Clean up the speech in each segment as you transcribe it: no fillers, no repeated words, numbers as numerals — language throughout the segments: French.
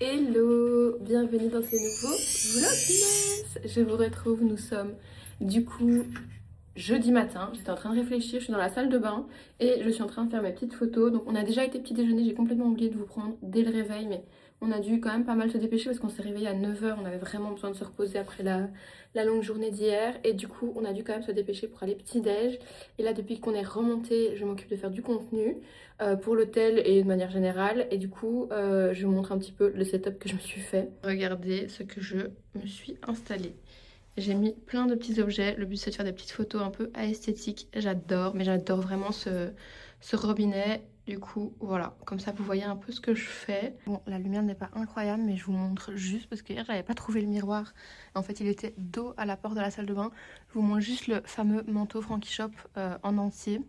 Hello, bienvenue dans ce nouveau vlogmas. Je vous retrouve, nous sommes du coup jeudi matin. J'étais en train de réfléchir, je suis dans la salle de bain et je suis en train de faire mes petites photos. Donc on a déjà été petit déjeuner, j'ai complètement oublié de vous prendre dès le réveil, mais on a dû quand même pas mal se dépêcher parce qu'on s'est réveillé à 9 h. On avait vraiment besoin de se reposer après la longue journée d'hier et du coup on a dû quand même se dépêcher pour aller petit déj. Et là depuis qu'on est remonté, je m'occupe de faire du contenu pour l'hôtel et de manière générale, et du coup je vous montre un petit peu le setup que je me suis fait. Regardez ce que je me suis installée. J'ai mis plein de petits objets, le but c'est de faire des petites photos un peu esthétiques. J'adore, mais j'adore vraiment ce robinet. Du coup voilà, comme ça vous voyez un peu ce que je fais. Bon, la lumière n'est pas incroyable, mais je vous montre juste parce que hier j'avais pas trouvé le miroir. En fait il était dos à la porte de la salle de bain. Je vous montre juste le fameux manteau Frankie Shop en entier.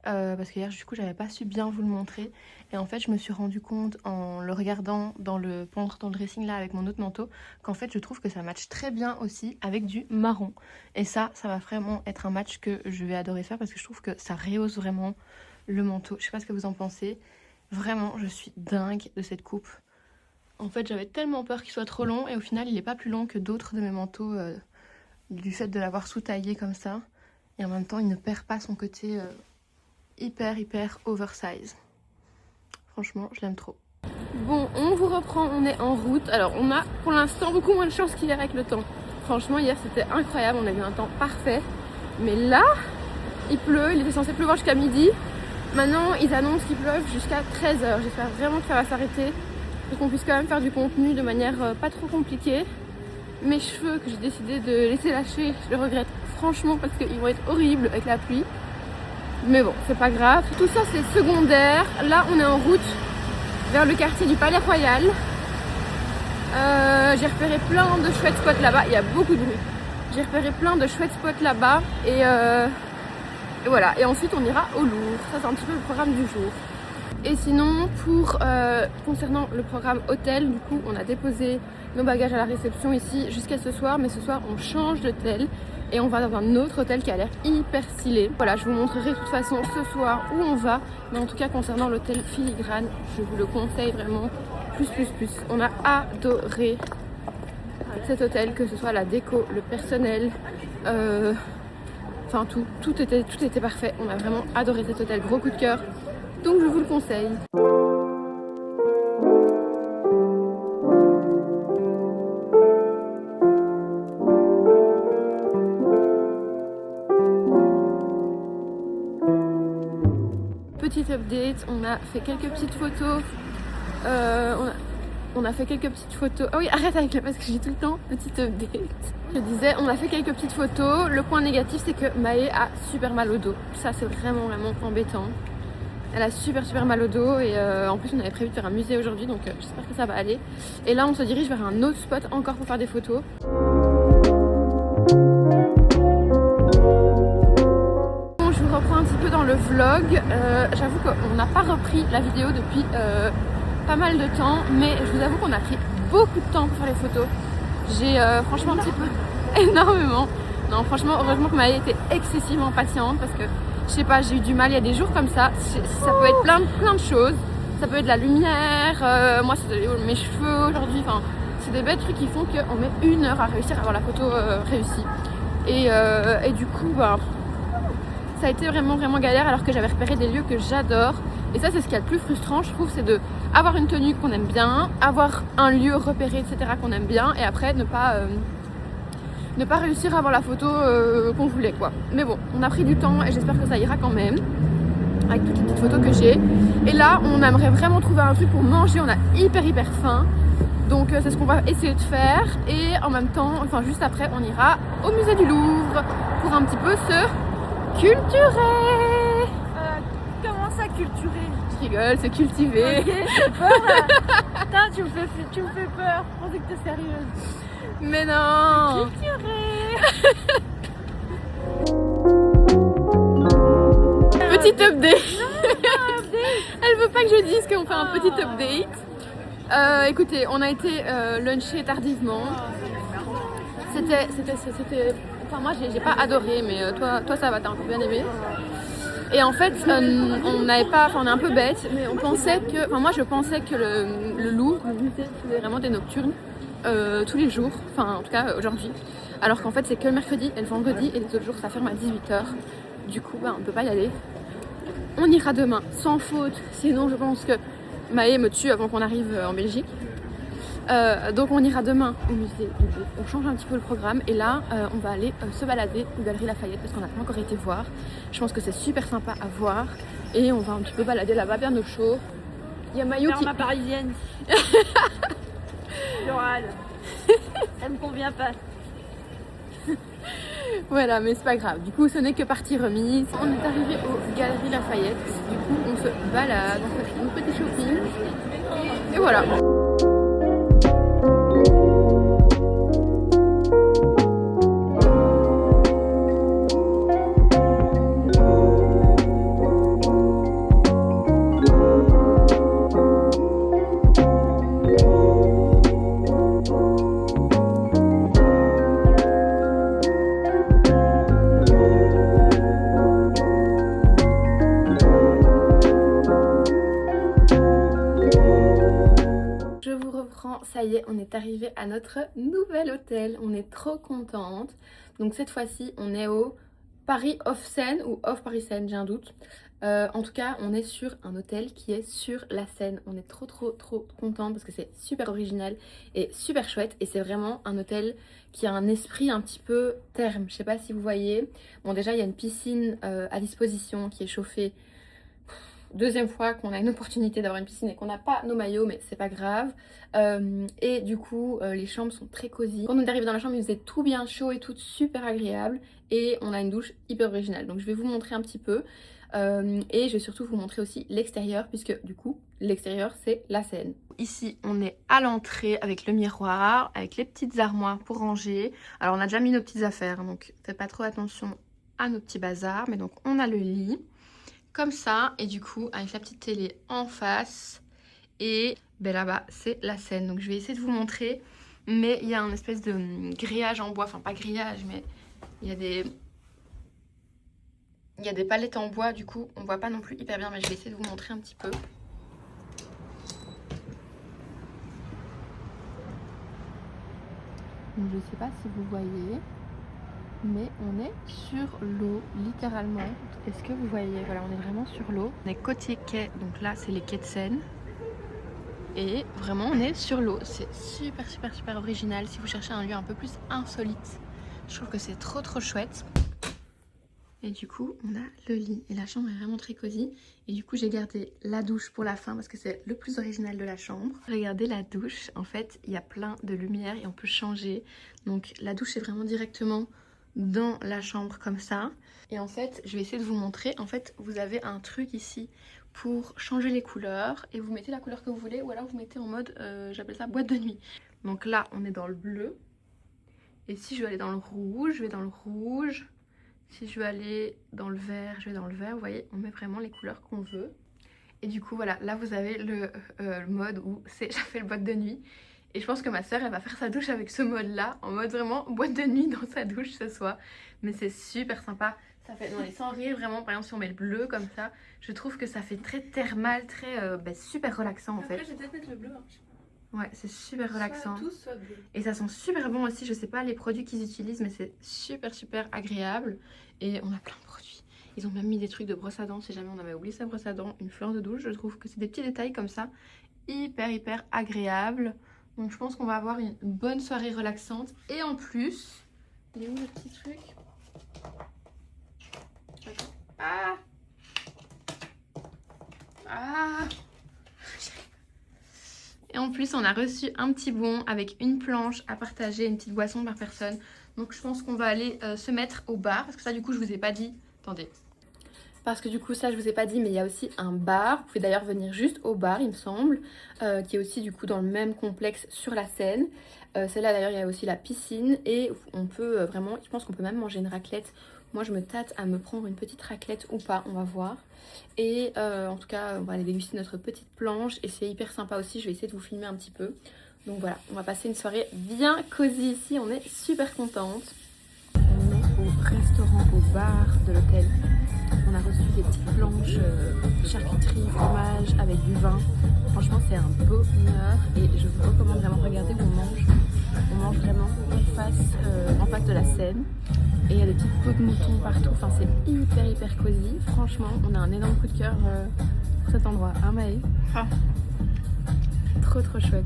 Parce que hier du coup j'avais pas su bien vous le montrer, et en fait je me suis rendu compte en le regardant dans le dressing là avec mon autre manteau qu'en fait je trouve que ça matche très bien aussi avec du marron, et ça va vraiment être un match que je vais adorer faire parce que je trouve que ça rehausse vraiment le manteau. Je sais pas ce que vous en pensez, vraiment je suis dingue de cette coupe. En fait j'avais tellement peur qu'il soit trop long et au final il est pas plus long que d'autres de mes manteaux du fait de l'avoir sous-taillé comme ça, et en même temps il ne perd pas son côté hyper oversize. Franchement, je l'aime trop. Bon, on vous reprend, on est en route. Alors, on a pour l'instant beaucoup moins de chance qu'hier avec le temps. Franchement, hier c'était incroyable, on a eu un temps parfait. Mais là, il pleut, il était censé pleuvoir jusqu'à midi. Maintenant, ils annoncent qu'il pleuve jusqu'à 13 h. J'espère vraiment que ça va s'arrêter et qu'on puisse quand même faire du contenu de manière pas trop compliquée. Mes cheveux que j'ai décidé de laisser lâcher, je le regrette franchement parce qu'ils vont être horribles avec la pluie. Mais bon, c'est pas grave. Tout ça, c'est secondaire. Là, on est en route vers le quartier du Palais Royal. J'ai repéré plein de chouettes spots là-bas. Il y a beaucoup de bruit. J'ai repéré plein de chouettes spots là-bas. Et voilà. Et ensuite, on ira au Louvre. Ça, c'est un petit peu le programme du jour. Et sinon, concernant le programme hôtel, du coup, on a déposé nos bagages à la réception ici jusqu'à ce soir. Mais ce soir, on change d'hôtel. Et on va dans un autre hôtel qui a l'air hyper stylé. Voilà, je vous montrerai de toute façon ce soir où on va. Mais en tout cas, concernant l'hôtel Filigrane, je vous le conseille vraiment plus. On a adoré cet hôtel, que ce soit la déco, le personnel, enfin tout était parfait. On a vraiment adoré cet hôtel, gros coup de cœur. Donc je vous le conseille. Petite update, on a fait quelques petites photos. On a fait quelques petites photos. Ah oui, arrête avec le parce que j'ai tout le temps petite update. Je disais, on a fait quelques petites photos. Le point négatif, c'est que Maë a super mal au dos. Ça, c'est vraiment embêtant. Elle a super mal au dos et en plus, on avait prévu de faire un musée aujourd'hui, donc j'espère que ça va aller. Et là, on se dirige vers un autre spot encore pour faire des photos. Je reprends un petit peu dans le vlog. J'avoue qu'on n'a pas repris la vidéo depuis pas mal de temps, mais je vous avoue qu'on a pris beaucoup de temps pour faire les photos. J'ai franchement un petit peu énormément. Non, franchement, heureusement que Maë était excessivement patiente parce que je sais pas, j'ai eu du mal. Il y a des jours comme ça, ça peut être plein de choses. Ça peut être de la lumière. Moi, c'est mes cheveux aujourd'hui. Enfin, c'est des bêtes trucs qui font qu'on met 1 heure à réussir à avoir la photo réussie. Et du coup, bah, ça a été vraiment galère alors que j'avais repéré des lieux que j'adore. Et ça, c'est ce qu'il y a de plus frustrant, je trouve, c'est de avoir une tenue qu'on aime bien, avoir un lieu repéré, etc. qu'on aime bien, et après ne pas réussir à avoir la photo qu'on voulait, quoi. Mais bon, on a pris du temps et j'espère que ça ira quand même avec toutes les petites photos que j'ai. Et là, on aimerait vraiment trouver un truc pour manger. On a hyper faim. Donc c'est ce qu'on va essayer de faire. Et en même temps, enfin juste après, on ira au musée du Louvre pour un petit peu se culturer. Comment ça, culturer? Je rigole, c'est cultiver. Ok, j'ai peur. Putain, tu me fais peur. Je pensais que t'es sérieuse. Mais non. Culturer. Petite update. Elle veut pas que je dise qu'on fait un petit update. Écoutez, on a été luncher tardivement. C'était... Enfin moi j'ai pas adoré, mais toi ça va, t'as un peu bien aimé. Et en fait, on n'avait pas, enfin on est un peu bête, mais on pensait que, enfin moi je pensais que le Louvre, musée faisait vraiment des nocturnes tous les jours, enfin en tout cas aujourd'hui. Alors qu'en fait c'est que le mercredi et le vendredi et les autres jours ça ferme à 18h. Du coup bah, on ne peut pas y aller. On ira demain sans faute, sinon je pense que Maë me tue avant qu'on arrive en Belgique. Donc on ira demain au musée du Louvre. On change un petit peu le programme et là on va aller se balader aux Galeries Lafayette parce qu'on n'a pas encore été voir. Je pense que c'est super sympa à voir et on va un petit peu balader là-bas bien au chaud. Il y a Mayo qui... ma parisienne. L'oral. Elle me convient pas. Voilà, mais c'est pas grave. Du coup, ce n'est que partie remise. On est arrivé aux Galeries Lafayette. Du coup, on se balade, on fait un petit shopping. Et voilà. Ça y est, on est arrivé à notre nouvel hôtel. On est trop contente. Donc cette fois-ci, on est au Paris Off Seine ou Off Paris Seine, j'ai un doute. En tout cas, on est sur un hôtel qui est sur la Seine. On est trop contente parce que c'est super original et super chouette. Et c'est vraiment un hôtel qui a un esprit un petit peu therme. Je sais pas si vous voyez. Bon, déjà, il y a une piscine à disposition qui est chauffée. Deuxième fois qu'on a une opportunité d'avoir une piscine et qu'on n'a pas nos maillots, mais c'est pas grave. Et du coup, les chambres sont très cosy. Quand on est arrivé dans la chambre, il faisait tout bien chaud et tout super agréable. Et on a une douche hyper originale. Donc je vais vous montrer un petit peu. Et je vais surtout vous montrer aussi l'extérieur, puisque du coup, l'extérieur, c'est la Seine. Ici, on est à l'entrée avec le miroir, avec les petites armoires pour ranger. Alors on a déjà mis nos petites affaires, donc faites pas trop attention à nos petits bazars. Mais donc on a le lit. Comme ça, et du coup avec la petite télé en face et ben là-bas c'est la Seine. Donc je vais essayer de vous montrer, mais il y a un espèce de grillage en bois, enfin pas grillage, mais il y a des palettes en bois, du coup on voit pas non plus hyper bien, mais je vais essayer de vous montrer un petit peu. Donc je sais pas si vous voyez, mais on est sur l'eau, littéralement. Est-ce que vous voyez? Voilà, on est vraiment sur l'eau. On est côté quai, donc là, c'est les quais de Seine. Et vraiment, on est sur l'eau. C'est super original. Si vous cherchez un lieu un peu plus insolite, je trouve que c'est trop chouette. Et du coup, on a le lit. Et la chambre est vraiment très cosy. Et du coup, j'ai gardé la douche pour la fin parce que c'est le plus original de la chambre. Regardez la douche. En fait, il y a plein de lumière et on peut changer. Donc, la douche est vraiment directement dans la chambre comme ça. Et en fait je vais essayer de vous montrer. En fait vous avez un truc ici pour changer les couleurs et vous mettez la couleur que vous voulez, ou alors vous mettez en mode j'appelle ça boîte de nuit. Donc là on est dans le bleu, et si je veux aller dans le rouge, je vais dans le rouge. Si je veux aller dans le vert, je vais dans le vert. Vous voyez, on met vraiment les couleurs qu'on veut. Et du coup voilà, là vous avez le mode où c'est j'appelle boîte de nuit. Et je pense que ma soeur, elle va faire sa douche avec ce mode-là, en mode vraiment boîte de nuit dans sa douche ce soir. Mais c'est super sympa. Ça fait, non, et sans rire, vraiment, par exemple, si on met le bleu comme ça, je trouve que ça fait très thermal, très super relaxant en fait. Après, je vais peut-être mettre le bleu. Hein. Ouais, c'est super relaxant. Soit tout, soit bleu. Et ça sent super bon aussi. Je sais pas les produits qu'ils utilisent, mais c'est super agréable. Et on a plein de produits. Ils ont même mis des trucs de brosse à dents si jamais on avait oublié sa brosse à dents, une fleur de douche. Je trouve que c'est des petits détails comme ça, hyper agréables. Donc je pense qu'on va avoir une bonne soirée relaxante. Et en plus, il est où le petit truc? Ah Et en plus on a reçu un petit bon avec une planche à partager, une petite boisson par personne. Donc je pense qu'on va aller se mettre au bar. Parce que ça du coup je vous ai pas dit. Attendez. Parce que du coup ça je vous ai pas dit, mais il y a aussi un bar. Vous pouvez d'ailleurs venir juste au bar il me semble, qui est aussi du coup dans le même complexe sur la Seine. Celle-là d'ailleurs il y a aussi la piscine et on peut vraiment, je pense qu'on peut même manger une raclette. Moi je me tâte à me prendre une petite raclette ou pas, on va voir. Et en tout cas on va aller déguster notre petite planche et c'est hyper sympa aussi, je vais essayer de vous filmer un petit peu. Donc voilà, on va passer une soirée bien cosy ici, on est super contente. On est au restaurant, au bar de l'hôtel. On on a reçu des petites planches charcuterie, fromage avec du vin. Franchement, c'est un bonheur et je vous recommande vraiment de regarder où on mange. On mange vraiment en face de la Seine et il y a des petites peaux de mouton partout. Enfin, c'est hyper cosy. Franchement, on a un énorme coup de cœur pour cet endroit. Hein, Maë? Trop chouette.